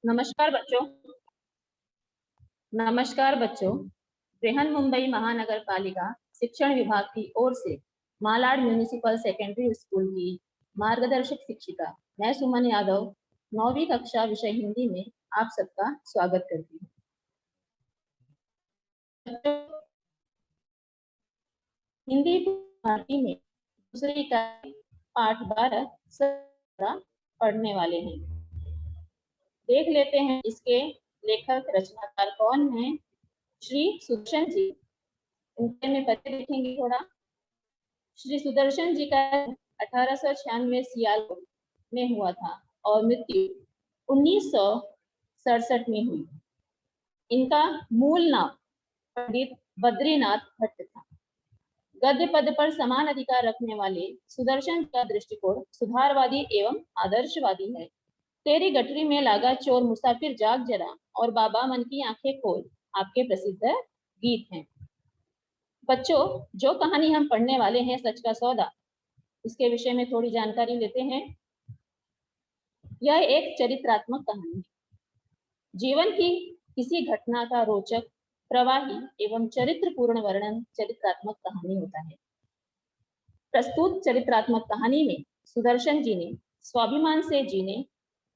नमस्कार बच्चों। नमस्कार बच्चों। बृहन्मुंबई महानगर पालिका शिक्षण विभाग की ओर से मालाड म्यूनिसिपल सेकेंडरी स्कूल की मार्गदर्शक शिक्षिका मैं सुमन यादव 9वीं कक्षा विषय हिंदी में आप सबका स्वागत करती हूँ। हिंदी भारती में दूसरी इकाई पाठ 12 पढ़ने वाले हैं। देख लेते हैं इसके लेखक रचनाकार कौन हैं। श्री सुदर्शन जी। इनके में पते देखेंगे थोड़ा। श्री सुदर्शन जी का 1896 सियालकोट में हुआ था और मृत्यु 1967 में हुई। इनका मूल नाम पंडित बद्रीनाथ भट्ट था। गद्य पद पर समान अधिकार रखने वाले सुदर्शन का दृष्टिकोण सुधारवादी एवं आदर्शवादी है। तेरी गठरी में लागा चोर मुसाफिर जाग जरा और बाबा मन की आंखें खोल आपके प्रसिद्ध गीत हैं। बच्चों, जो कहानी हम पढ़ने वाले हैं सच का सौदा, इसके विषय में थोड़ी जानकारी लेते हैं। यह एक चरित्रात्मक कहानी है। जीवन की किसी घटना का रोचक, प्रवाही एवं चरित्रपूर्ण वर्णन चरित्रात्मक कहानी होता है। प्रस्तुत चरित्रात्मक कहानी में सुदर्शन जी ने स्वाभिमान से जीने,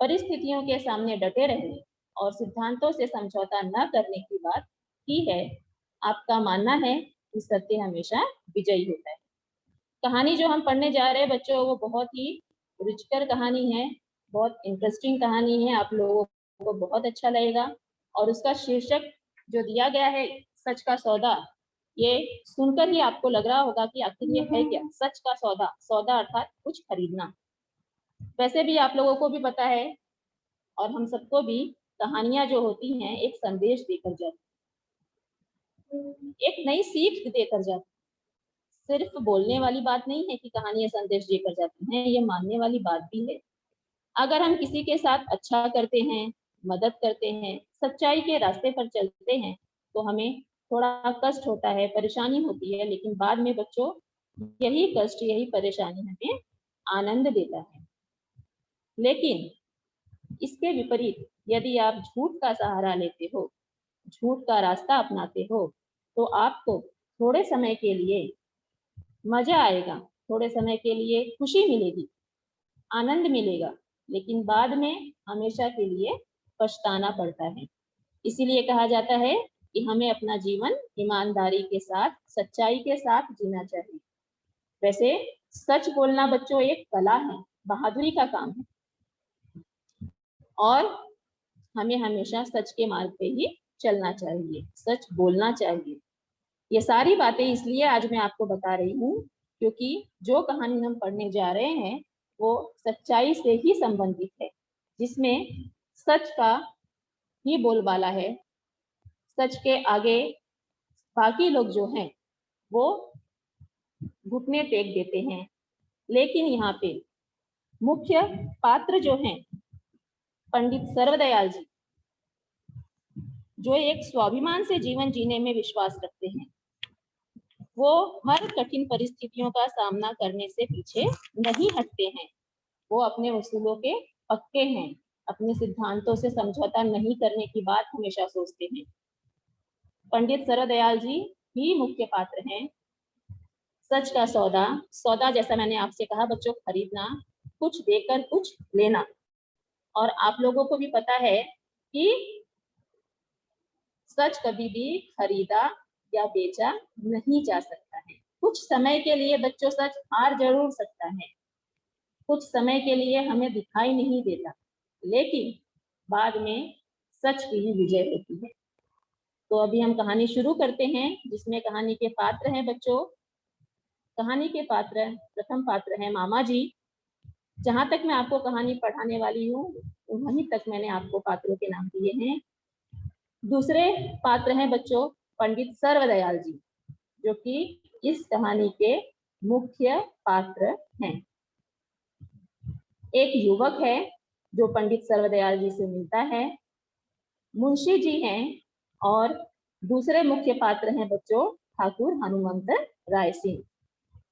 परिस्थितियों के सामने डटे रहने और सिद्धांतों से समझौता न करने की बात की है। आपका मानना है कि सत्य हमेशा विजयी होता है। कहानी जो हम पढ़ने जा रहे हैं बच्चों, वो बहुत ही रुचिकर कहानी है, बहुत इंटरेस्टिंग कहानी है। आप लोगों को बहुत अच्छा लगेगा। और उसका शीर्षक जो दिया गया है, सच का सौदा, ये सुनकर ही आपको लग रहा होगा कि आखिर ये है क्या। सच का सौदा, सौदा अर्थात कुछ खरीदना। वैसे भी आप लोगों को भी पता है और हम सबको भी, कहानियां जो होती हैं एक संदेश देकर जाती, एक नई सीख देकर जाती। सिर्फ बोलने वाली बात नहीं है कि कहानियां संदेश देकर जाती हैं, ये मानने वाली बात भी है। अगर हम किसी के साथ अच्छा करते हैं, मदद करते हैं, सच्चाई के रास्ते पर चलते हैं, तो हमें थोड़ा कष्ट होता है, परेशानी होती है, लेकिन बाद में बच्चों यही कष्ट, यही परेशानी हमें आनंद देता है। लेकिन इसके विपरीत यदि आप झूठ का सहारा लेते हो, झूठ का रास्ता अपनाते हो, तो आपको थोड़े समय के लिए मजा आएगा, थोड़े समय के लिए खुशी मिलेगी, आनंद मिलेगा, लेकिन बाद में हमेशा के लिए पछताना पड़ता है। इसीलिए कहा जाता है कि हमें अपना जीवन ईमानदारी के साथ, सच्चाई के साथ जीना चाहिए। वैसे सच बोलना बच्चों एक कला है, बहादुरी का काम है, और हमें हमेशा सच के मार्ग पे ही चलना चाहिए, सच बोलना चाहिए। ये सारी बातें इसलिए आज मैं आपको बता रही हूँ क्योंकि जो कहानी हम पढ़ने जा रहे हैं वो सच्चाई से ही संबंधित है, जिसमें सच का ही बोलबाला है। सच के आगे बाकी लोग जो हैं वो घुटने टेक देते हैं, लेकिन यहाँ पे मुख्य पात्र जो हैं पंडित सर्वदयाल जी, जो एक स्वाभिमान से जीवन जीने में विश्वास रखते हैं, वो हर कठिन परिस्थितियों का सामना करने से पीछे नहीं हटते हैं। वो अपने उसूलों के पक्के हैं, अपने सिद्धांतों से समझौता नहीं करने की बात हमेशा सोचते हैं। पंडित सर्वदयाल जी ही मुख्य पात्र हैं। सच का सौदा, सौदा जैसा मैंने आपसे कहा बच्चों, खरीदना, कुछ देकर कुछ लेना। और आप लोगों को भी पता है कि सच कभी भी खरीदा या बेचा नहीं जा सकता है। कुछ समय के लिए बच्चों सच हार जरूर सकता है, कुछ समय के लिए हमें दिखाई नहीं देता, लेकिन बाद में सच की ही विजय होती है। तो अभी हम कहानी शुरू करते हैं, जिसमें कहानी के पात्र हैं बच्चों। कहानी के पात्र, प्रथम पात्र है मामा जी। जहां तक मैं आपको कहानी पढ़ाने वाली हूँ वहीं तक मैंने आपको पात्रों के नाम दिए हैं। दूसरे पात्र हैं बच्चों पंडित सर्वदयाल जी, जो कि इस कहानी के मुख्य पात्र हैं। एक युवक है जो पंडित सर्वदयाल जी से मिलता है, मुंशी जी हैं, और दूसरे मुख्य पात्र हैं बच्चों ठाकुर हनुमंत राय सिंह।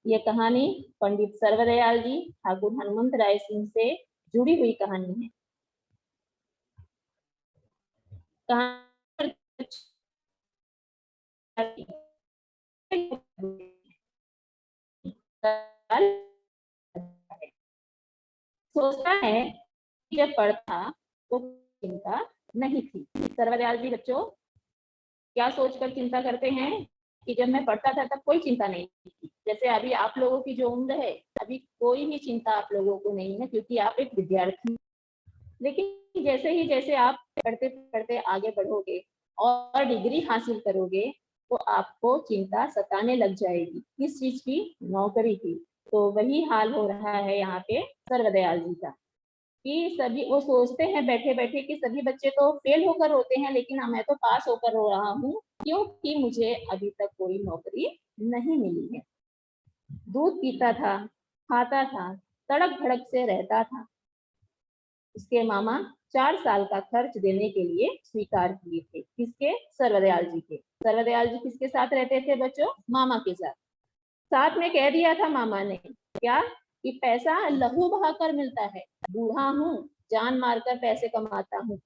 ये कहानी पंडित सर्वदयाल जी ठाकुर हनुमंत राय सिंह से जुड़ी हुई कहानी है। कहाँ सोचता है कि जब पढ़ता तो चिंता नहीं थी। सर्वदयाल जी बच्चों क्या सोचकर चिंता करते हैं कि जब मैं पढ़ता था तब कोई चिंता नहीं थी। जैसे अभी आप लोगों की जो उम्र है, अभी कोई भी चिंता आप लोगों को नहीं है, क्योंकि आप एक विद्यार्थी। लेकिन जैसे आप पढ़ते पढ़ते आगे बढ़ोगे और डिग्री हासिल करोगे तो आपको चिंता सताने लग जाएगी। किस चीज की? नौकरी की। तो वही हाल हो रहा है यहाँ पे सर्वदयाल जी का, कि सभी वो सोचते हैं बैठे बैठे कि सभी बच्चे तो फेल होकर रोते हैं, लेकिन मैं तो पास होकर रो रहा हूँ, क्योंकि मुझे अभी तक कोई नौकरी नहीं मिली है। दूध पीता था, खाता था, तड़क भड़क से रहता था। उसके मामा 4 साल का खर्च देने के लिए स्वीकार किए थे। किसके? सर्वदयाल जी के। सर्वदयाल जी किसके साथ रहते थे बच्चों? मामा के साथ। साथ में कह दिया था मामा ने क्या, कि पैसा लहू बहाकर मिलता है, बूढ़ा हूँ, जान मारकर पैसे कमाता हूँ।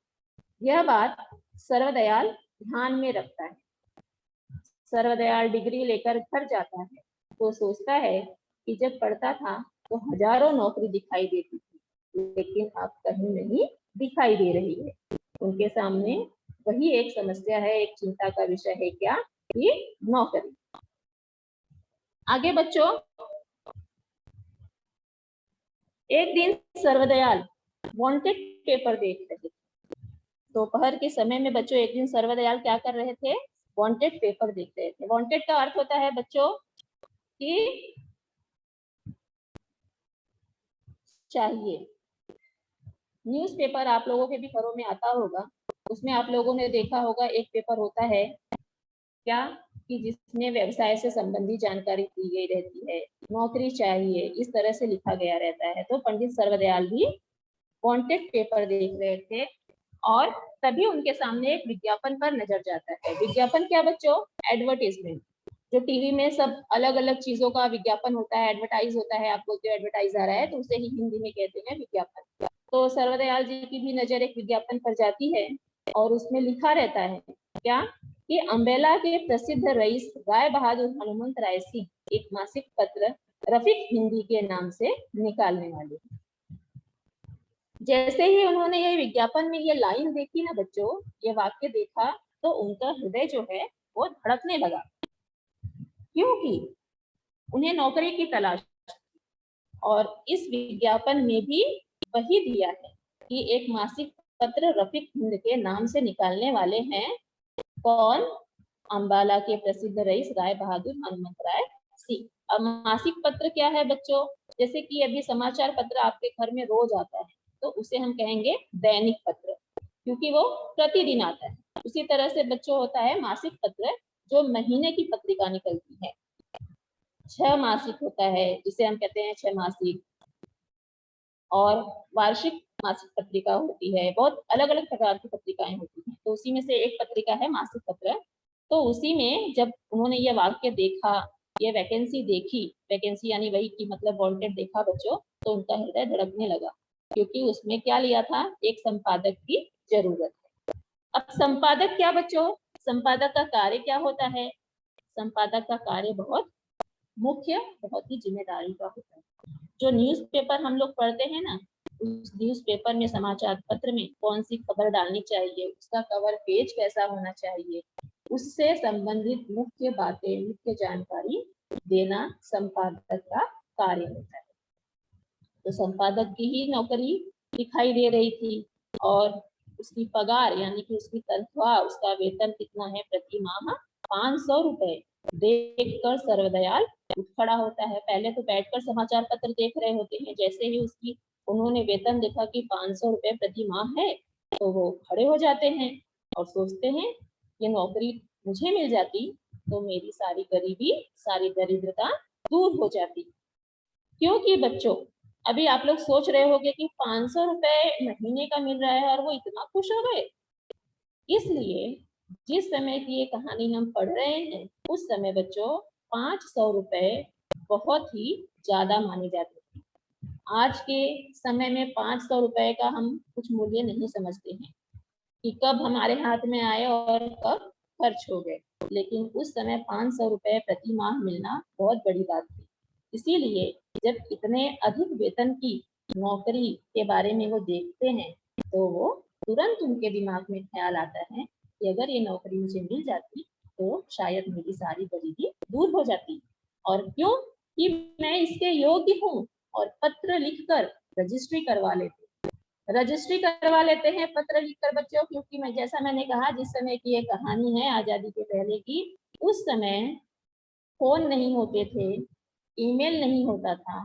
यह बात सर्वदयाल ध्यान में रखता है। सर्वदयाल डिग्री लेकर घर जाता है तो सोचता है कि जब पढ़ता था तो हजारों नौकरी दिखाई देती थी, लेकिन अब कहीं नहीं दिखाई दे रही है। उनके सामने वही एक समस्या है, एक चिंता का विषय है, क्या? कि नौकरी। आगे बच्चों, एक दिन सर्वदयाल वांटेड पेपर देख रहे थे। दोपहर के समय में बच्चों एक दिन सर्वदयाल क्या कर रहे थे? वांटेड पेपर देख रहे थे। वांटेड का अर्थ होता है बच्चों कि चाहिए। न्यूज़पेपर आप लोगों के भी घरों में आता होगा, उसमें आप लोगों ने देखा होगा एक पेपर होता है क्या, कि जिसमें व्यवसाय से संबंधित जानकारी दी गई रहती है, नौकरी चाहिए, इस तरह से लिखा गया रहता है। तो पंडित सर्वदयाल भी वांटेड पेपर देख रहे थे और तभी उनके सामने एक विज्ञापन पर नजर जाता है। विज्ञापन क्या बच्चों? एडवर्टीजमेंट। जो टीवी में सब अलग अलग चीजों का विज्ञापन होता है, एडवर्टाइज होता है, आप बोलते हो एडवर्टाइज आ रहा है, तो उसे ही हिंदी में कहते हैं विज्ञापन। तो सर्वदयाल जी की भी नजर एक विज्ञापन पर जाती है और उसमें लिखा रहता है क्या, कि अम्बेला के प्रसिद्ध रईस राय बहादुर हनुमंत राय सिंह एक मासिक पत्र रफीक हिंदी के नाम से निकालने वाले। जैसे ही उन्होंने ये विज्ञापन में ये लाइन देखी ना बच्चों, ये वाक्य देखा, तो उनका हृदय जो है वो धड़कने लगा, क्योंकि उन्हें नौकरी की तलाश। और इस विज्ञापन में भी वही दिया है कि एक मासिक पत्र रफीक हिंद के नाम से निकालने वाले हैं। कौन? अंबाला के प्रसिद्ध रईस राय बहादुर हनुमंत राय सिंह। अब मासिक पत्र क्या है बच्चों? जैसे कि अभी समाचार पत्र आपके घर में रोज आता है, तो उसे हम कहेंगे दैनिक पत्र, क्योंकि वो प्रतिदिन आता है। उसी तरह से बच्चों होता है मासिक पत्र, जो महीने की पत्रिका निकलती है। 6 मासिक होता है, जिसे हम कहते हैं 6 मासिक, और वार्षिक मासिक पत्रिका होती है। बहुत अलग अलग प्रकार की पत्रिकाएं होती हैं, तो उसी में से एक पत्रिका है मासिक पत्र। तो उसी में जब उन्होंने ये वाक्य देखा, ये वैकेंसी देखी, वैकेंसी यानी वही की मतलब वांटेड देखा बच्चों, तो उनका हृदय धड़कने लगा, क्योंकि उसमें क्या लिया था? एक संपादक की जरूरत है। अब संपादक क्या बच्चों? संपादक का कार्य क्या होता है? संपादक का कार्य बहुत मुख्य, बहुत ही जिम्मेदारी का होता है। जो न्यूज़पेपर हम लोग पढ़ते हैं ना, उस न्यूज़पेपर में, समाचार पत्र में कौन सी खबर डालनी चाहिए, उसका कवर पेज कैसा होना चाहिए, उससे संबंधित मुख्य बातें, मुख्य जानकारी देना संपादक का कार्य होता है। तो संपादक की ही नौकरी दिखाई दे रही थी, और उसकी पगार यानी कि उसकी तनख्वाह, उसका वेतन कितना है प्रति माह? 500 रुपए। देखकर सर्वदयाल उठ खड़ा होता है। पहले तो बैठकर समाचार पत्र देख रहे होते हैं, जैसे ही उसकी उन्होंने वेतन देखा कि 500 रुपए प्रति माह है, तो वो खड़े हो जाते हैं और सोचते हैं ये नौकरी मुझे मिल जाती तो मेरी सारी गरीबी, सारी दरिद्रता दूर हो जाती। क्योंकि बच्चों अभी आप लोग सोच रहे होंगे कि 500 रुपए महीने का मिल रहा है और वो इतना खुश हो गए। इसलिए जिस समय की ये कहानी हम पढ़ रहे हैं, उस समय बच्चों 500 रुपए बहुत ही ज्यादा माने जाते थे। आज के समय में 500 रुपए का हम कुछ मूल्य नहीं समझते हैं। कि कब हमारे हाथ में आए और कब खर्च हो गए। लेकिन उस समय 500 रुपए प्रति माह मिलना बहुत बड़ी बात थी। इसीलिए जब इतने अधिक वेतन की नौकरी के बारे में वो देखते हैं तो वो तुरंत उनके दिमाग में ख्याल आता है कि अगर ये नौकरी मुझे मिल जाती तो शायद मेरी सारी गरीबी दूर हो जाती। और क्यों कि मैं इसके योग्य हूँ, और पत्र लिखकर रजिस्ट्री करवा लेते। रजिस्ट्री करवा लेते हैं पत्र लिखकर बच्चों, क्योंकि मैं जैसा मैंने कहा जिस समय की ये कहानी है आजादी के पहले की, उस समय फोन नहीं होते थे, ईमेल नहीं होता था,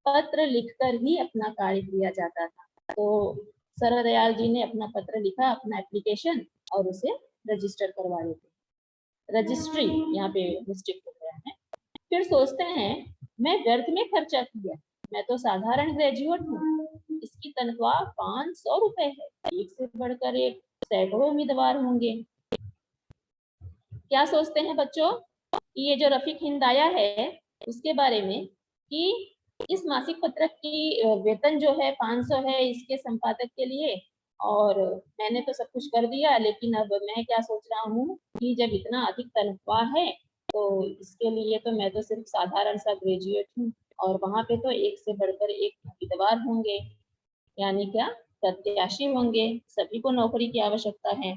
पत्र लिखकर ही अपना कार्य किया जाता था। तो सर्वदयाल जी ने अपना पत्र लिखा, अपना एप्लीकेशन, और उसे रजिस्टर करवा लेते। रजिस्ट्री यहाँ पे मिस्टेक हो गया है। फिर सोचते हैं मैं व्यर्थ में खर्चा किया, मैं तो साधारण ग्रेजुएट हूँ, इसकी तनख्वाह 500 रुपए है, एक से बढ़कर एक सैकड़ों उम्मीदवार होंगे। क्या सोचते हैं बच्चों कि ये जो रफीक हिंदाया है उसके बारे में, कि इस मासिक पत्रक की वेतन जो है 500 है इसके संपादक के लिए, और मैंने तो सब कुछ कर दिया, लेकिन अब मैं क्या सोच रहा हूँ कि जब इतना अधिक तनख्वाह है तो इसके लिए तो मैं तो सिर्फ साधारण सा ग्रेजुएट हूँ, और वहां पे तो एक से बढ़कर एक उम्मीदवार होंगे, यानी क्या प्रत्याशी होंगे, सभी को नौकरी की आवश्यकता है।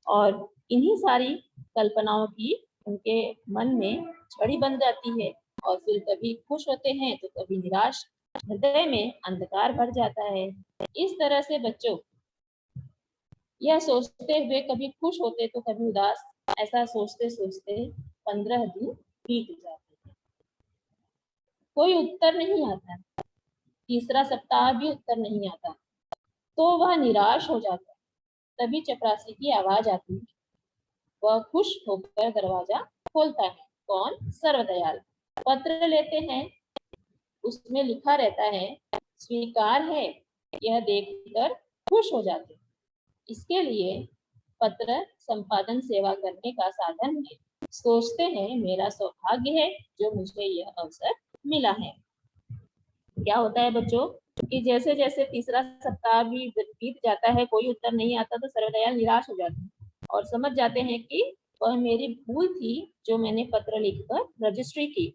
और इन्हीं सारी कल्पनाओं की उनके मन में छड़ी बन जाती है, और फिर कभी खुश होते हैं तो कभी निराश, हृदय में अंधकार भर जाता है। इस तरह से बच्चों यह सोचते हुए कभी खुश होते तो कभी उदास, ऐसा सोचते सोचते 15 दिन बीत जाते हैं, कोई उत्तर नहीं आता, तीसरा सप्ताह भी उत्तर नहीं आता, तो वह निराश हो जाता है। तभी चपरासी की आवाज आती है, वह खुश होकर दरवाजा खोलता है। कौन? सर्वदयाल। पत्र लेते हैं, उसमें लिखा रहता है स्वीकार है, यह देखकर खुश हो जाते हैं। इसके लिए पत्र संपादन सेवा करने का साधन है, सोचते हैं मेरा सौभाग्य है जो मुझे यह अवसर मिला है। क्या होता है बच्चों कि जैसे जैसे तीसरा सप्ताह भी बीत जाता है, कोई उत्तर नहीं आता, तो सर्वदयाल निराश हो जाते हैं और समझ जाते हैं कि वह मेरी भूल थी जो मैंने पत्र लिखकर रजिस्ट्री की।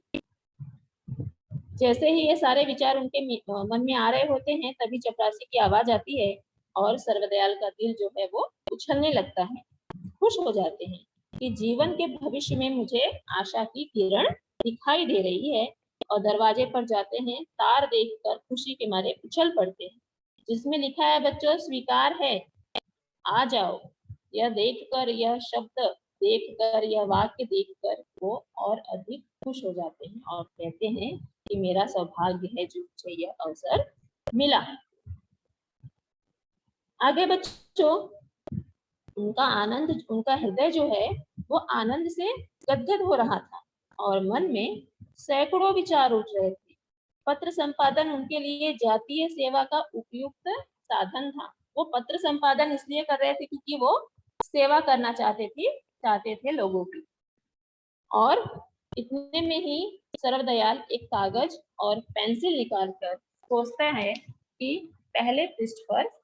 जैसे ही ये सारे विचार उनके मन में आ रहे होते हैं तभी चपरासी की आवाज आती है, और सर्वदयाल का दिल जो है वो उछलने लगता है, खुश हो जाते हैं कि जीवन के भविष्य में मुझे आशा की किरण दिखाई दे रही है। और दरवाजे पर जाते हैं, तार देखकर खुशी के मारे उछल पड़ते हैं, जिसमें लिखा है बच्चों स्वीकार है, आ जाओ। यह देखकर, यह शब्द देखकर, यह वाक्य देखकर वो और अधिक खुश हो जाते हैं और कहते हैं कि मेरा सौभाग्य है जो मुझे यह अवसर मिला। आगे बच्चों उनका आनंद, उनका हृदय जो है वो आनंद से गदगद हो रहा था, और मन में सैकड़ों विचार उठ रहे थे। पत्र संपादन उनके लिए जातीय सेवा का उपयुक्त साधन था। वो पत्र संपादन इसलिए कर रहे थे क्योंकि वो सेवा करना चाहते थे लोगों की। और इतने में ही सर्वदयाल एक कागज और पेंसिल निकालकर सोचता है कि पहले पृष्ठ पर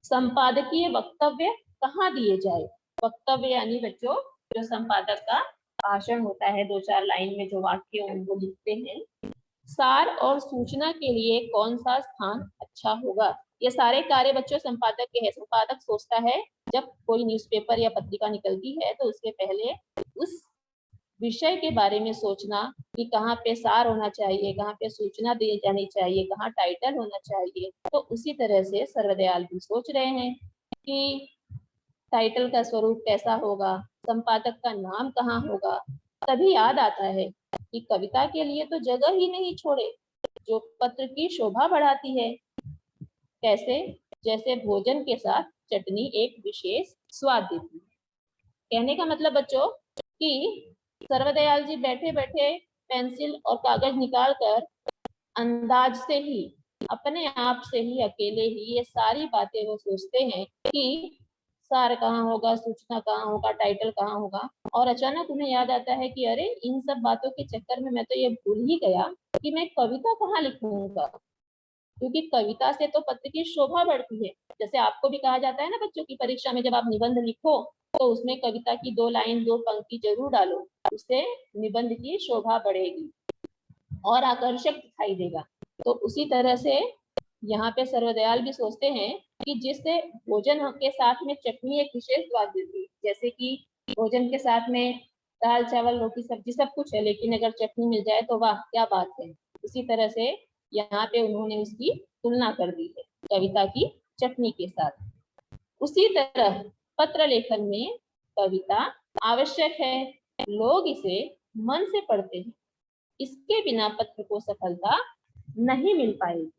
संपादकीय वक्तव्य कहाँ दिए जाए। वक्तव्य यानी बच्चों जो संपादक का भाषण होता है, 2-4 लाइन में जो वाक्य वो लिखते हैं। सार और सूचना के लिए कौन सा स्थान अच्छा होगा, ये सारे कार्य बच्चों संपादक के हैं। संपादक सोचता है जब कोई न्यूज़पेपर या पत्रिका निकलती है तो उसके पहले उस विषय के बारे में सोचना कि कहाँ पे सार होना चाहिए, कहाँ पे सूचना दी जानी चाहिए, कहाँ टाइटल होना चाहिए। तो उसी तरह से सर्वदयाल भी सोच रहे हैं कि टाइटल का स्वरूप कैसा होगा, संपादक का नाम कहाँ होगा। तभी याद आता है कि कविता के लिए तो जगह ही नहीं छोड़े जो पत्र की शोभा बढ़ाती है। कैसे? जैसे भोजन के साथ चटनी एक विशेष स्वाद देती है। कहने का मतलब बच्चों कि सर्वदयाल जी बैठे बैठे पेंसिल और कागज निकालकर अंदाज से ही, अपने आप से ही, अकेले ही ये सारी बातें वो सोचते हैं कि सार कहाँ होगा, सूचना कहाँ होगा, टाइटल कहाँ होगा। और अचानक उन्हें याद आता है कि अरे इन सब बातों के चक्कर में मैं तो ये भूल ही गया कि मैं कविता कहाँ लिखूंगा, क्योंकि कविता से तो पत्र की शोभा बढ़ती है। जैसे आपको भी कहा जाता है ना बच्चों की परीक्षा में, जब आप निबंध लिखो तो उसमें कविता की 2 लाइन 2 पंक्ति जरूर डालो, उससे निबंध की शोभा बढ़ेगी और आकर्षक दिखाई देगा। तो उसी तरह से यहाँ पे सर्वदयाल भी सोचते हैं कि जिससे भोजन के साथ में चटनी एक विशेष स्वाद देती है। जैसे कि भोजन के साथ में दाल चावल रोटी सब्जी सब कुछ है, लेकिन अगर चटनी मिल जाए तो वाह क्या बात है। उसी तरह से यहाँ पे उन्होंने उसकी तुलना कर दी है कविता की चटनी के साथ। उसी तरह पत्र लेखन में कविता आवश्यक है, लोग इसे मन से पढ़ते हैं, इसके बिना पत्र को सफलता नहीं मिल पाएगी।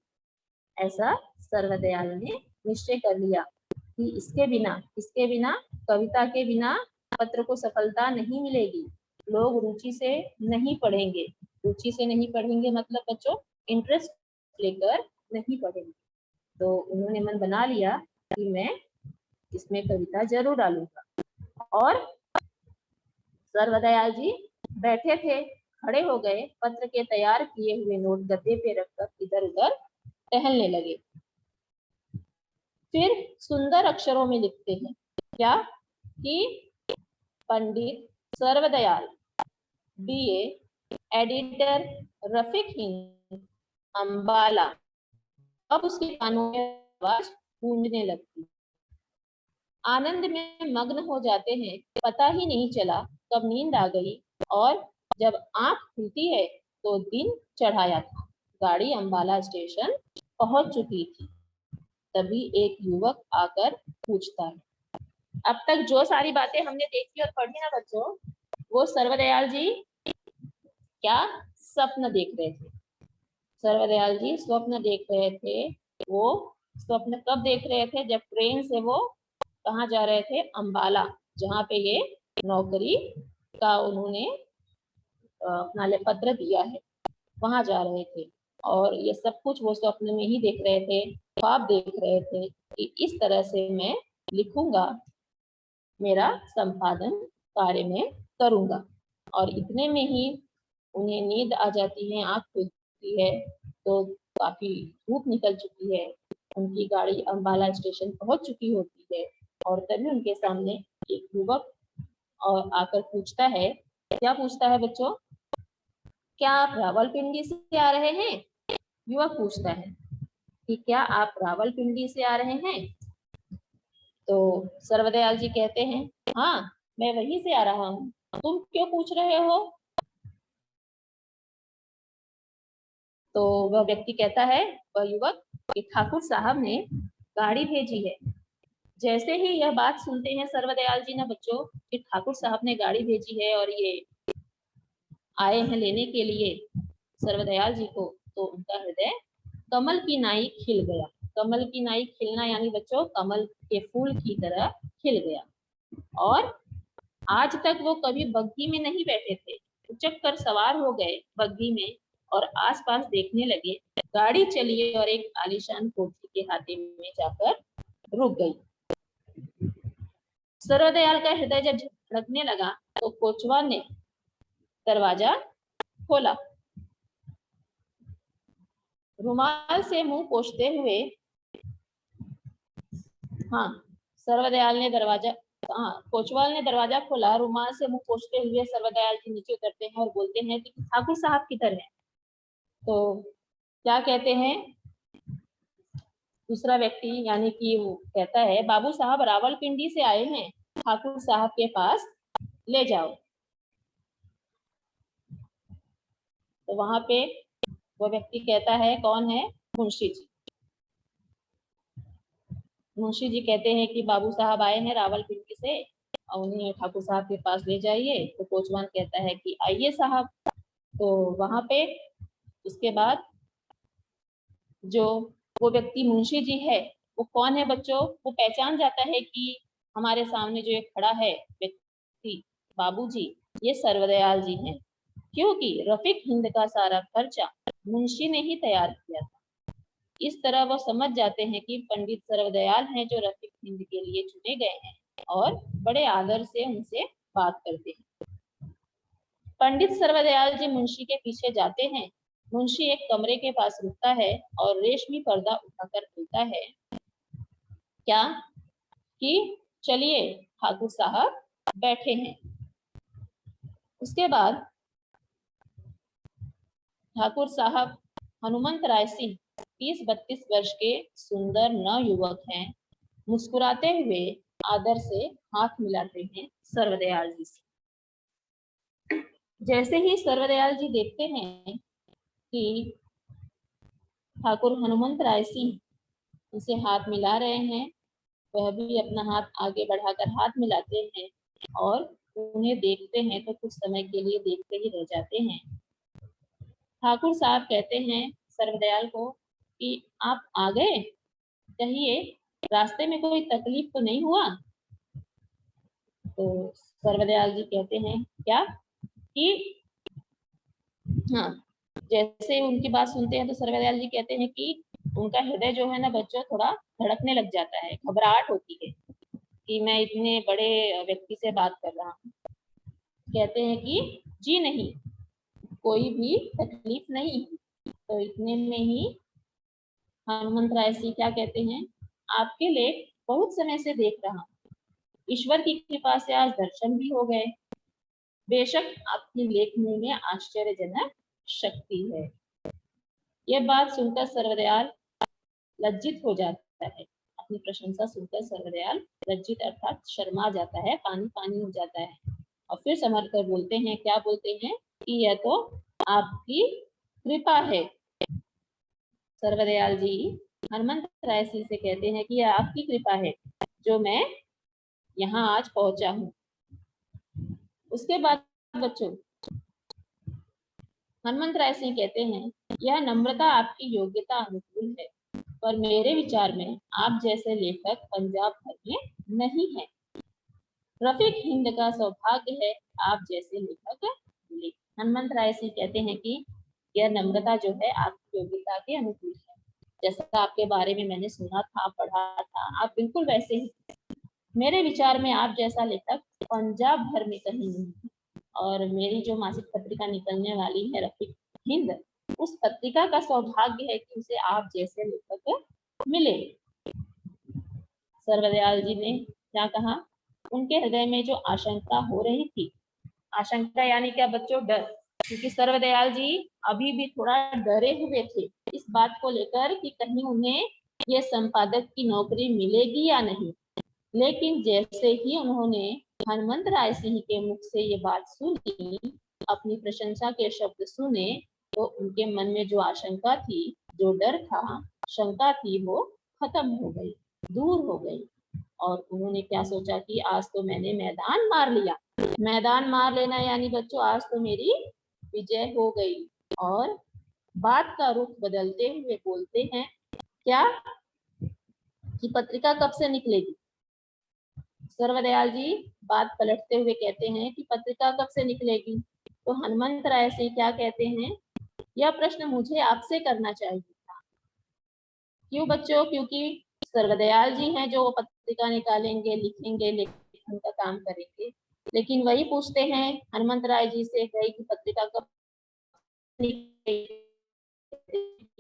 ऐसा सर्वदयाल ने निश्चय कर लिया कि इसके बिना कविता के बिना पत्र को सफलता नहीं मिलेगी, लोग रुचि से नहीं पढ़ेंगे। रुचि से नहीं पढ़ेंगे मतलब बच्चों इंटरेस्ट लेकर नहीं पढ़ेंगे। तो उन्होंने मन बना लिया कि मैं इसमें कविता जरूर डालूंगा। और सर्वदयाल जी बैठे थे, खड़े हो गए, पत्र के तैयार किए हुए नोट गद्दे पे रखकर इधर उधर टहलने लगे। फिर सुंदर अक्षरों में लिखते हैं क्या कि पंडित सर्वदयाल बीए एडिटर रफीक हिंद अंबाला। अब उसके कानों में आवाज गूंजने लगती। आनंद में मग्न हो जाते हैं, पता ही नहीं चला कब नींद आ गई और जब आंख खुलती है तो दिन चढ़ाया था। गाड़ी अंबाला स्टेशन पहुंच चुकी थी। तभी एक युवक आकर पूछता है। अब तक जो सारी बातें हमने देखी और पढ़ी ना बच्चों, वो सर्वदयाल जी क्या स्वप्न देख रहे थे। सर्वदयाल जी स्वप्न देख रहे थे। वो स्वप्न कब देख रहे थे? जब ट्रेन से वो कहाँ जा रहे थे? अंबाला, जहाँ पे ये नौकरी का उन्होंने अपना पत्र दिया है, वहां जा रहे थे। और ये सब कुछ वो स्वप्न में ही देख रहे थे, ख्वाब देख रहे थे कि इस तरह से मैं लिखूंगा, मेरा संपादन कार्य में करूंगा। और इतने में ही उन्हें नींद आ जाती है, आंख खुलती है तो काफी धूप निकल चुकी है, उनकी गाड़ी अंबाला स्टेशन पहुंच चुकी होती है। और तभी उनके सामने एक युवक और आकर पूछता है। क्या पूछता है बच्चों? क्या आप रावलपिंडी से आ रहे हैं? युवक पूछता है कि क्या आप रावलपिंडी से आ रहे हैं? तो सर्वदयाल जी कहते हैं हाँ मैं वहीं से आ रहा हूँ, तुम क्यों पूछ रहे हो? तो वह व्यक्ति कहता है, वह युवक, कि ठाकुर साहब ने गाड़ी भेजी है। जैसे ही यह बात सुनते हैं सर्वदयाल जी ना बच्चों कि ठाकुर साहब ने गाड़ी भेजी है और ये आए हैं लेने के लिए सर्वदयाल जी को, तो उनका हृदय कमल की नाई खिल गया। कमल की नाई खिलना यानी बच्चों कमल के फूल की तरह खिल गया। और आज तक वो कभी बग्घी में नहीं बैठे थे, उचक कर सवार हो गए बग्घी में और आसपास देखने लगे। गाड़ी चली और एक आलीशान कोठी के हाथे में जाकर रुक गई। सर्वदयाल का हृदय जब धड़कने लगा तो कोचवान ने दरवाजा खोला। रुमाल से मुंह पोंछते हुए हाँ सर्वदयाल ने दरवाजा कोचवाल ने दरवाजा खोला। रुमाल से मुंह पोंछते हुए सर्वदयाल जी नीचे उतरते हैं और बोलते हैं कि ठाकुर साहब किधर है? तो क्या कहते हैं दूसरा व्यक्ति यानी कि वो कहता है, बाबू साहब रावलपिंडी से आए हैं, ठाकुर साहब के पास ले जाओ। तो वहां पे वो व्यक्ति कहता है, कौन है? मुंशी जी। मुंशी जी कहते हैं कि बाबू साहब आए हैं रावलपिंडी से और उन्हें ठाकुर साहब के पास ले जाइए। तो कोचवान कहता है कि आइए साहब। तो वहां पे उसके बाद जो वो व्यक्ति मुंशी जी है वो कौन है बच्चों? वो पहचान जाता है कि हमारे सामने जो एक खड़ा है व्यक्ति बाबूजी, ये सर्वदयाल जी हैं, क्योंकि रफीक हिंद का सारा खर्चा मुंशी ने ही तैयार किया था। इस तरह वो समझ जाते हैं कि पंडित सर्वदयाल हैं जो रफीक हिंद के लिए चुने गए हैं और बड़े आदर से उनसे बात करते हैं। पंडित सर्वदयाल जी मुंशी के पीछे जाते हैं मुंशी एक कमरे के पास रुकता है और रेशमी पर्दा उठाकर बोलता है, क्या कि चलिए ठाकुर साहब बैठे हैं। उसके बाद ठाकुर साहब हनुमंत राय सिंह 30-32 वर्ष के सुंदर नवयुवक हैं। मुस्कुराते हुए आदर से हाथ मिलाते हैं सर्वदयाल जी से। जैसे ही सर्वदयाल जी देखते हैं कि ठाकुर हनुमंत राय सिंह उनसे हाथ मिला रहे हैं, वह भी अपना हाथ आगे बढ़ाकर हाथ मिलाते हैं और उन्हें देखते हैं तो कुछ समय के लिए देखते ही रह जाते हैं। ठाकुर साहब कहते हैं सर्वदयाल को कि आप आ गए, कहिए रास्ते में कोई तकलीफ तो नहीं हुआ। तो सर्वदयाल जी कहते हैं क्या कि हाँ, जैसे उनकी बात सुनते हैं तो सर्वदयाल जी कहते हैं कि उनका हृदय जो है ना बच्चों थोड़ा धड़कने लग जाता है, घबराहट होती है कि मैं इतने बड़े व्यक्ति से बात कर रहा हूँ। कहते हैं कि जी नहीं, कोई भी तकलीफ नहीं। तो इतने में ही हनुमंत राय सिंह क्या कहते हैं, आपके लेख बहुत समय से देख रहा हूँ, ईश्वर की कृपा से आज दर्शन भी हो गए। बेशक आपकी लेखनी में आश्चर्यजनक शक्ति है। यह बात सुनकर सर्वदयाल लज्जित हो जाता है। अपनी प्रशंसा सुनकर सर्वदयाल लज्जित अर्थात शर्मा जाता है, पानी पानी हो जाता है और फिर संभल कर बोलते हैं, क्या बोलते हैं कि यह तो आपकी कृपा है। सर्वदयाल जी हनुमंत राय सिंह से कहते हैं कि यह आपकी कृपा है जो मैं यहाँ आज पहुंचा हूँ। उसके बाद बच्चों हनुमंत राय सिंह कहते हैं, यह नम्रता आपकी योग्यता अनुकूल है, पर मेरे विचार में आप जैसे लेखक पंजाब भर में नहीं है। रफीक हिंद का सौभाग्य है आप जैसे लेखक मिले। हनुमंत राय सिंह कहते हैं कि यह नम्रता जो है आपकी योग्यता के अनुकूल है। जैसा आपके बारे में मैंने सुना था, पढ़ा था, आप बिल्कुल वैसे ही। मेरे विचार में आप जैसा लेखक पंजाब भर में कहीं नहीं। और मेरी जो मासिक पत्रिका निकलने वाली है रफीक हिंद, उस पत्रिका का सौभाग्य है कि उसे आप जैसे लेखक मिले। सर्वदयाल जी ने क्या कहा, उनके हृदय में जो आशंका हो रही थी, आशंका यानी क्या बच्चों, डर, क्योंकि सर्वदयाल जी अभी भी थोड़ा डरे हुए थे इस बात को लेकर कि कहीं उन्हें ये संपादक की नौकरी मिलेगी या नहीं। लेकिन जैसे ही उन्होंने हनुमंत राय सिंह के मुख से ये बात सुनी, अपनी प्रशंसा के शब्द सुने, तो उनके मन में जो आशंका थी, जो डर था, शंका थी, वो खत्म हो गई, दूर हो गई। और उन्होंने क्या सोचा कि आज तो मैंने मैदान मार लिया। मैदान मार लेना यानी बच्चों आज तो मेरी विजय हो गई। और बात का रुख बदलते हुए बोलते हैं क्या कि पत्रिका कब से निकलेगी। सर्वदयाल जी बात पलटते हुए कहते हैं कि पत्रिका कब से निकलेगी। तो हनुमंत राय से क्या कहते हैं, यह प्रश्न मुझे आपसे करना चाहिए था। क्यों बच्चों, क्योंकि सर्वदयाल जी हैं जो वो पत्रिका निकालेंगे, लिखेंगे, लेखन का काम करेंगे। लेकिन वही पूछते हैं हनुमंत राय जी से गई कि पत्रिका कब निकलेगी,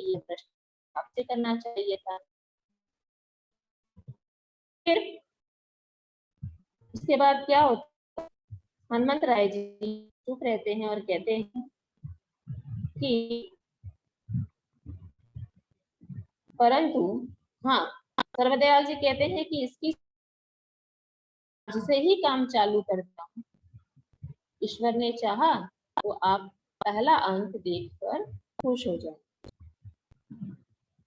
ये प्रश्न आपसे करना चाहिए था। फिर उसके बाद क्या होता, हनुमंत राय जी चुप रहते हैं और कहते हैं कि परंतु हाँ, सर्वदयाल जी कहते हैं कि इसकी जिसे ही काम चालू करता हूँ, ईश्वर ने चाहा तो आप पहला अंक देखकर खुश हो जाए।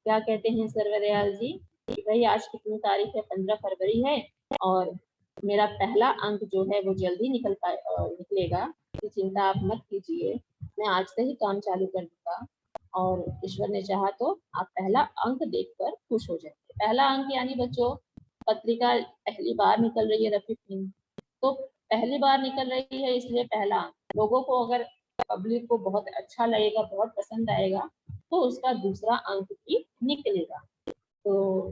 क्या कहते हैं सर्वदयाल जी कि भाई आज कितनी तारीख है, 15 फरवरी है और मेरा पहला अंक जो है वो जल्दी निकलेगा, तो चिंता आप मत कीजिए, मैं आज से ही काम चालू कर दूंगा और ईश्वर ने चाहा तो आप पहला अंक देखकर खुश हो जाएंगे। पहला अंक यानी बच्चों पत्रिका पहली बार निकल रही है रफीक हिंद, तो पहली बार निकल रही है इसलिए पहला अंक, लोगों को अगर पब्लिक को बहुत अच्छा लगेगा, बहुत पसंद आएगा, तो उसका दूसरा अंक भी निकलेगा। तो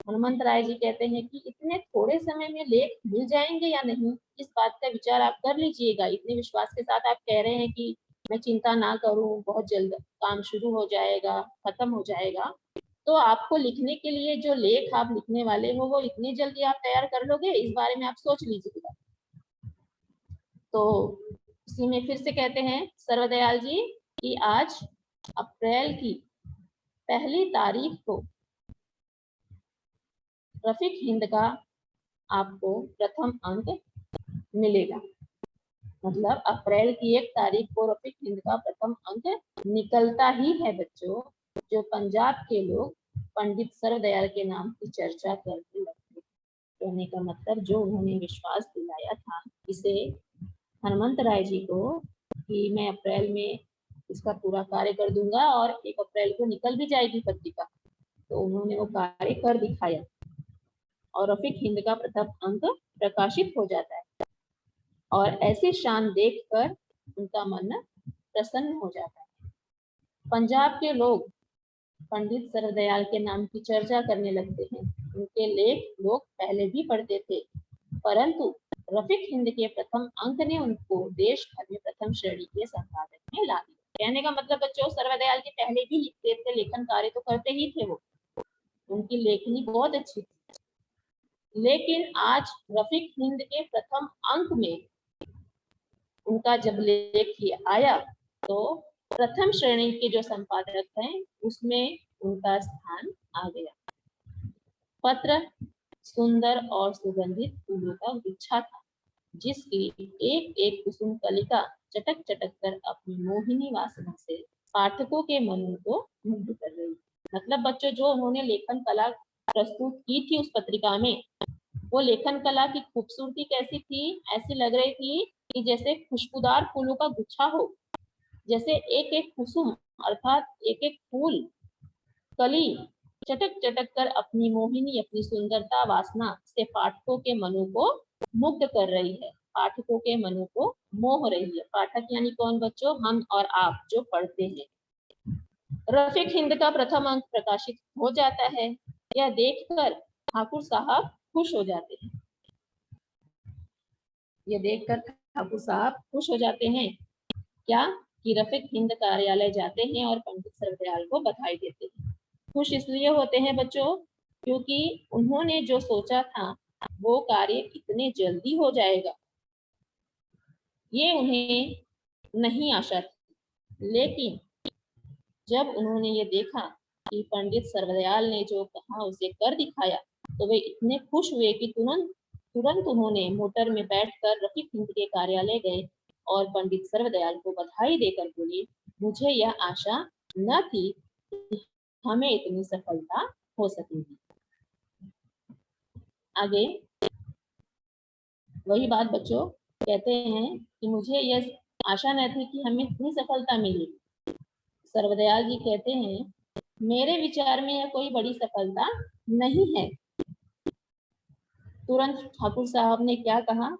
हनुमंत राय जी कहते हैं कि इतने थोड़े समय में लेख मिल जाएंगे या नहीं, इस बात का विचार आप कर लीजिएगा। इतने विश्वास के साथ आप कह रहे हैं कि मैं चिंता ना करूं, बहुत जल्द काम शुरू हो जाएगा, खत्म हो जाएगा, तो आपको लिखने के लिए जो लेख आप लिखने वाले हो वो इतनी जल्दी आप तैयार कर लोगे, इस बारे में आप सोच लीजिएगा। तो इसी में फिर से कहते हैं सर्वदयाल जी कि आज अप्रैल की पहली तारीख को रफीक हिंद का आपको प्रथम अंक मिलेगा। मतलब अप्रैल की 1 तारीख को रफीक हिंद का प्रथम अंक निकलता ही है बच्चों, जो पंजाब के लोग पंडित सर्वदयाल के नाम की चर्चा करने लगते। कहने का मतलब जो उन्होंने विश्वास दिलाया था इसे हनुमंत राय जी को कि मैं अप्रैल में इसका पूरा कार्य कर दूंगा और 1 अप्रैल को निकल भी जाएगी पत्रिका, तो उन्होंने वो कार्य कर दिखाया और रफीक हिंद का प्रथम अंक प्रकाशित हो जाता है। और ऐसी शान देखकर उनका मन प्रसन्न हो जाता है। पंजाब के लोग पंडित सर्वदयाल के नाम की चर्चा करने लगते हैं। उनके लेख लोग पहले भी पढ़ते थे, परंतु रफीक हिंद के प्रथम अंक ने उनको देश भर में प्रथम श्रेणी के संपादक में ला दिया। कहने का मतलब बच्चों, सर्वदयाल जी पहले भी लिखते थे, लेखन कार्य तो करते ही थे, वो उनकी लेखनी बहुत अच्छी थी, लेकिन आज रफीक हिंद के प्रथम अंक में उनका जब लेख आया तो प्रथम श्रेणी के जो संपादक हैं उसमें उनका स्थान आ गया। पत्र सुंदर और सुगंधित फूलों का गुच्छा था, जिसकी एक एक कुसुम कलिका चटक चटक कर अपनी मोहिनी वासना से पाठकों के मन को मुग्ध कर रही। मतलब बच्चों, जो उन्होंने लेखन कला प्रस्तुत की थी उस पत्रिका में, वो लेखन कला की खूबसूरती कैसी थी, ऐसी लग रही थी कि जैसे खुशबूदार फूलों का गुच्छा हो, जैसे एक एक कुसुम अर्थात एक एक फूल कली चटक चटक कर अपनी मोहिनी, अपनी सुंदरता वासना से पाठकों के मनों को मुग्ध कर रही है, पाठकों के मनों को मोह रही है। पाठक यानी कौन बच्चों? हम और आप जो पढ़ते हैं। रफीक हिंद का प्रथम अंक प्रकाशित हो जाता है, यह देखकर ठाकुर साहब खुश हो जाते हैं। ये देखकर ठाकुर साहब खुश हो जाते हैं क्या कि रफीक हिंद कार्यालय जाते हैं और पंडित सर्वदयाल को बधाई देते हैं। खुश इसलिए होते हैं बच्चों क्योंकि उन्होंने जो सोचा था वो कार्य इतने जल्दी हो जाएगा, ये उन्हें नहीं आशा थी। लेकिन जब उन्होंने ये देखा कि पंडित सर्वदयाल ने जो कहा उसे कर दिखाया, तो वे इतने खुश हुए कि तुरंत उन्होंने मोटर में बैठकर रफीक हिंद के कार्यालय गए और पंडित सर्वदयाल को बधाई देकर बोले, मुझे यह आशा न थी कि हमें इतनी सफलता हो सकेगी। आगे वही बात बच्चों कहते हैं कि मुझे यह आशा न थी कि हमें इतनी सफलता मिलेगी। सर्वदयाल जी कहते हैं, मेरे विचार में यह कोई बड़ी सफलता नहीं है। तुरंत ठाकुर साहब ने क्या कहा,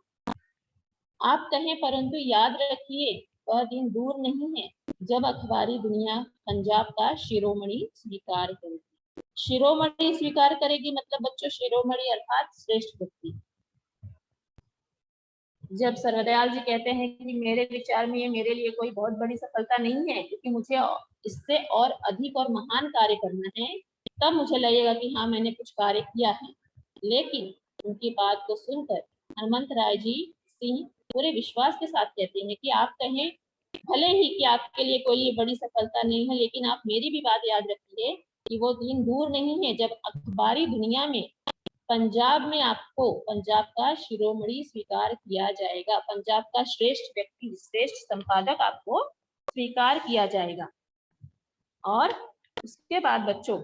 आप कहें परंतु याद रखिए वह दिन दूर नहीं है जब अखबारी दुनिया पंजाब का शिरोमणि स्वीकार करेगी। शिरोमणि स्वीकार करेगी मतलब बच्चों शिरोमणि अर्थात श्रेष्ठ व्यक्ति। जब सर्वदयाल जी कहते हैं कि मेरे विचार में ये मेरे लिए कोई बहुत बड़ी सफलता नहीं है क्योंकि मुझे इससे और अधिक और महान कार्य करना है, तब मुझे लगेगा कि हाँ मैंने कुछ कार्य किया है। लेकिन उनकी बात को सुनकर हनुमंत राय जी सिंह पूरे विश्वास के साथ कहते हैं कि आप कहें भले ही कि आपके लिए कोई ये बड़ी सफलता नहीं है, लेकिन आप मेरी भी बात याद रखिए कि वो दिन दूर नहीं है जब अखबारी दुनिया में पंजाब में आपको पंजाब का शिरोमणि स्वीकार किया जाएगा, पंजाब का श्रेष्ठ व्यक्ति, श्रेष्ठ संपादक आपको स्वीकार किया जाएगा। और उसके बाद बच्चों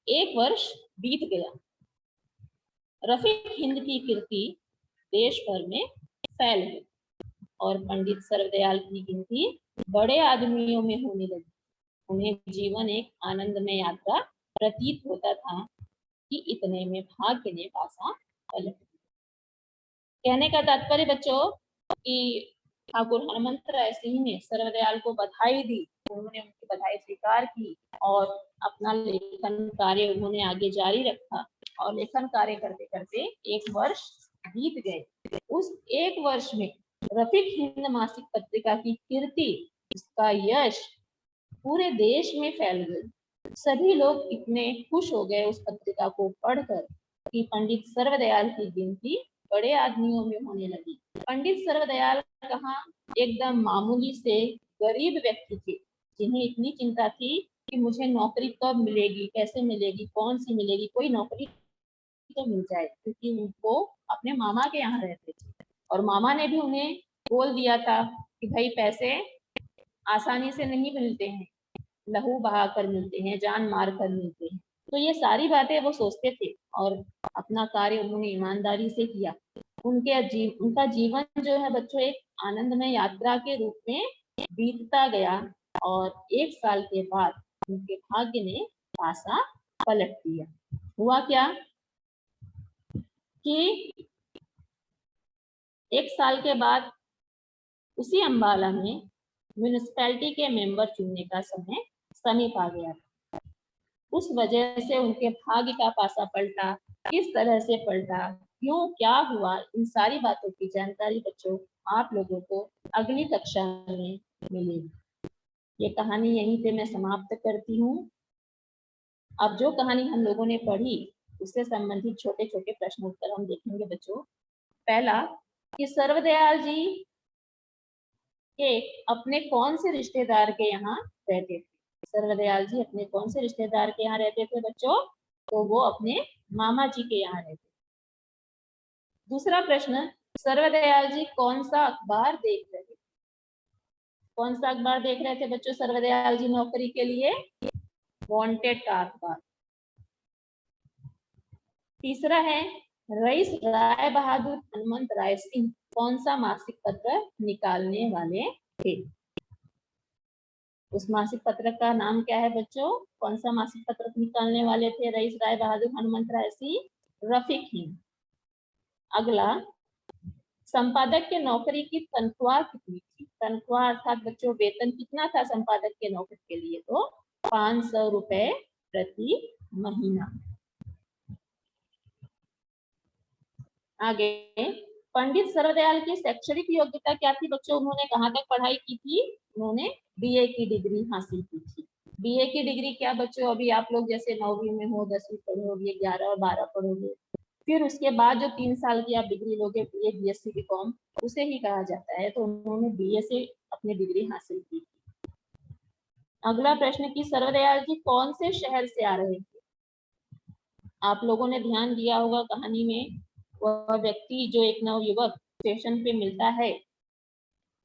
1 वर्ष बीत गया। रफीक हिंद की कीर्ति देश भर में फैल गई और पंडित सर्वदयाल की गिनती बड़े आदमियों में होने लगी। उन्हें जीवन एक आनंदमय यात्रा प्रतीत होता था कि इतने में भाग्य ने पासा पलट दिया। कहने का तात्पर्य बच्चों कि ठाकुर हनुमंत राय सिंह ने सर्वदयाल को बधाई दी, उन्होंने उनकी बधाई स्वीकार की और अपना लेखन कार्य उन्होंने आगे जारी रखा और लेखन कार्य करते करते 1 वर्ष बीत गए। उस 1 वर्ष में रफीक हिंद मासिक पत्रिका की कीर्ति, इसका यश पूरे देश में फैल गई। सभी लोग इतने खुश हो गए उस पत्रिका को पढ़कर कि पंडित सर्वदयाल की गिनती बड़े आदमियों में होने लगी। पंडित सर्वदयाल कहाँ एकदम मामूली से गरीब व्यक्ति थे, जिन्हें इतनी चिंता थी कि मुझे नौकरी कब मिलेगी, कैसे मिलेगी, कौन सी मिलेगी, कोई नौकरी तो मिल जाए, क्योंकि वो अपने मामा के यहाँ रहते थे और मामा ने भी उन्हें बोल दिया था कि भाई पैसे आसानी से नहीं मिलते हैं, लहू बहा कर मिलते हैं, जान मार कर मिलते हैं। तो ये सारी बातें वो सोचते थे और अपना कार्य उन्होंने ईमानदारी से किया। उनका जीवन जो है बच्चों एक आनंदमय यात्रा के रूप में बीतता गया और 1 साल के बाद उनके भाग्य ने पासा पलट दिया। हुआ क्या कि 1 साल के बाद उसी अंबाला में म्यूनिसिपैलिटी के मेंबर चुनने का समय समीप आ गया। उस वजह से उनके भाग्य का पासा पलटा, किस तरह से पलटा, क्यों, क्या हुआ, इन सारी बातों की जानकारी बच्चों आप लोगों को अगली कक्षा में मिलेगी। ये कहानी यहीं पे मैं समाप्त करती हूँ। अब जो कहानी हम लोगों ने पढ़ी उससे संबंधित छोटे छोटे प्रश्न उत्तर हम देखेंगे बच्चों। पहला कि सर्वदयाल जी के अपने कौन से रिश्तेदार के यहाँ रहते थे। सर्वदयाल जी अपने कौन से रिश्तेदार के यहाँ रहते थे बच्चों? तो वो अपने मामा जी के यहाँ रहते थे। दूसरा प्रश्न, सर्वदयाल जी कौन सा अखबार देख रहे थे? कौन सा अखबार देख रहे थे बच्चों सर्वदयाल जी नौकरी के लिए? वांटेड का अखबार। तीसरा है, रईस राय बहादुर हनुमंत राय सिंह कौन सा मासिक पत्र निकालने वाले थे? उस मासिक पत्र का नाम क्या है बच्चों? कौन सा मासिक पत्र निकालने वाले थे रईस राय बहादुर हनुमंत राय सिंह? रफीक हिंद। अगला, संपादक के नौकरी की तनख्वाह कितनी थी? तनख्वाह अर्थात बच्चों वेतन कितना था संपादक के नौकरी के लिए? तो 500 रुपए प्रति महीना। आगे, पंडित सर्वदयाल की शैक्षणिक योग्यता क्या थी बच्चों? उन्होंने कहाँ तक पढ़ाई की थी? उन्होंने बीए की डिग्री हासिल की थी। बीए की डिग्री क्या बच्चों? अभी आप लोग जैसे 9वीं में हो, 10वीं पढ़ोगे, 11 और 12 पढ़ोगे, फिर उसके बाद जो 3 साल की आप डिग्री लोगे बीए, बीएससी, बीकॉम, उसे ही कहा जाता है। तो उन्होंने बीए से अपनी डिग्री हासिल की थी। अगला प्रश्न कि सर्वदयाल जी कौन से शहर से आ रहे थे? आप लोगों ने ध्यान दिया होगा कहानी में, वह व्यक्ति जो एक नवयुवक स्टेशन पे मिलता है,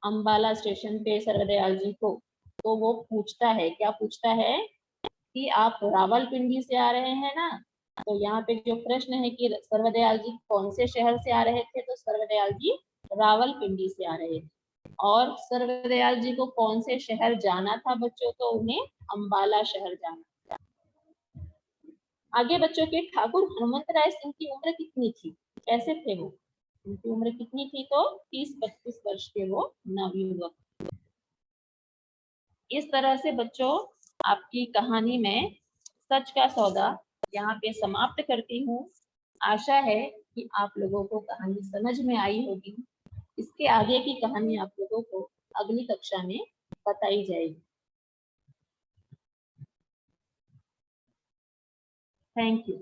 अंबाला स्टेशन पे सर्वदयाल जी को, तो वो पूछता है, क्या पूछता है कि आप रावलपिंडी से आ रहे हैं ना? तो यहाँ पे जो प्रश्न है कि सर्वदयाल जी कौन से शहर से आ रहे थे, तो सर्वदयाल जी रावलपिंडी से आ रहे थे। और सर्वदयाल जी को कौन से शहर जाना था बच्चों? तो उन्हें अंबाला शहर जाना था। आगे बच्चों के ठाकुर हनुमंत राय सिंह की उम्र कितनी थी? कैसे थे वो? उनकी उम्र कितनी थी? तो 30-32 वर्ष के वो नवयुवक। इस तरह से बच्चों आपकी कहानी में सच का सौदा यहाँ पे समाप्त करती हूँ। आशा है कि आप लोगों को कहानी समझ में आई होगी। इसके आगे की कहानी आप लोगों को अगली कक्षा में बताई जाएगी। Thank you.